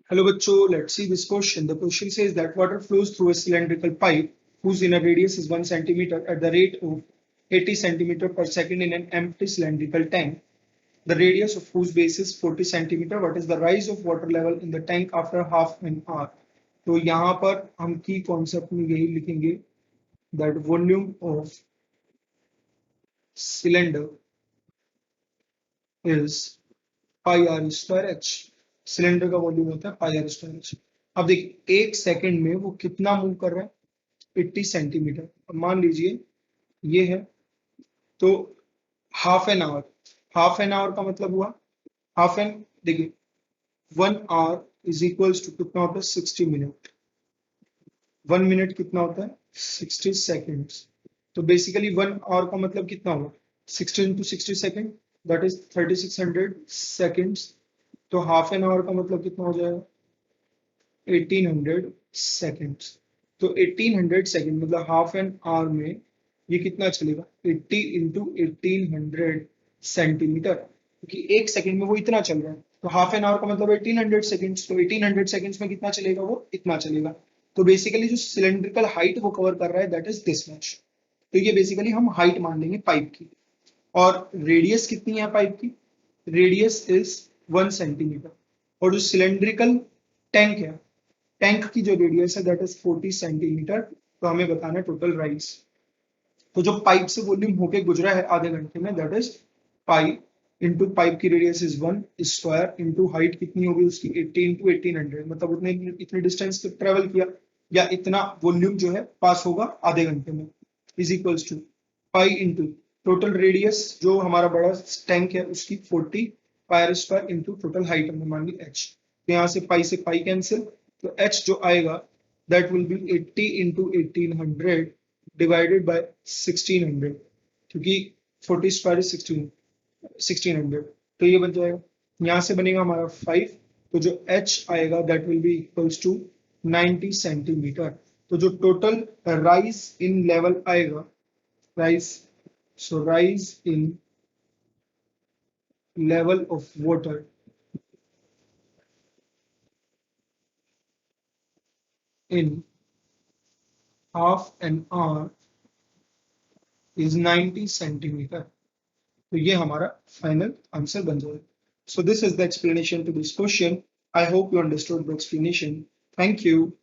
Hello bachcho, let's see this question. The question says that water flows through a cylindrical pipe whose inner radius is 1 centimeter at the rate of 80 centimeter per second in an empty cylindrical tank. The radius of whose base is 40 centimeter. What is the rise of water level in the tank after half an hour? तो यहाँ पर हम की concept में यही लिखेंगे that volume of cylinder is pi R square H. Cylinder का volume होता है पाई आर स्क्वायर एच। अब देखिए एक सेकंड में वो कितना मूव कर रहा है 80 सेंटीमीटर। अब मान लीजिए ये है तो हाफ एन आवर का मतलब हुआ हाफ एन देखिए 1 आवर इज इक्वल्स टू कितना होता है 60 मिनट। 1 मिनट कितना होता है 60 सेकेंड्स। तो बेसिकली 1 आवर का मतलब कितना होगा 60 into 60 second that is 3600 seconds. तो हाफ एन आवर का मतलब कितना हो जाएगा 1800 सेकेंड्स। तो 1800 सेकेंड मतलब हाफ एन आवर में ये कितना चलेगा 80 इंटू 1800 सेंटीमीटर, क्योंकि एक सेकंड में वो इतना चल रहा है। तो हाफ एन आवर का मतलब 1800 सेकेंड्स। तो 1800 सेकेंड्स में कितना चलेगा वो इतना चलेगा। तो बेसिकली जो सिलेंड्रिकल हाइट वो कवर कर रहा है दैट इज दिस मच। तो ये बेसिकली हम हाइट मान लेंगे पाइप की। और रेडियस कितनी है पाइप की, रेडियस इज 1 सेंटीमीटर। और जो सिलेंड्रिकल टैंक है, टैंक की जो रेडियस है दैट इज 40 सेंटीमीटर। तो हमें बताना है टोटल राइज। तो जो पाइप से वॉल्यूम होके गुजरा है आधे घंटे में that is pi into pipe की radius is 1 square into height कितनी होगी उसकी 80 इंटू 1800, मतलब उतने इतने डिस्टेंस ट्रेवल किया या इतना वॉल्यूम जो है पास होगा आधे घंटे में is equals to pi into total radius जो हमारा बड़ा टैंक है उसकी 40 pi square into total height हमने मान ली h। तो यहाँ से पाई कैंसिल, तो h जो आएगा that will B 80 into 1800 divided by 1600, क्योंकि 40 स्क्वायर इज 1600। तो ये बन जाएगा, यहाँ से बनेगा हमारा 5। तो जो h आएगा that will be equals to 90 centimetre. तो जो टोटल राइज इन लेवल आएगा rise in level of water in half an hour is 90 centimetre. तो ये हमारा फाइनल आंसर बन जाएगा। So this is the explanation to this question. I hope you understood the explanation. Thank you.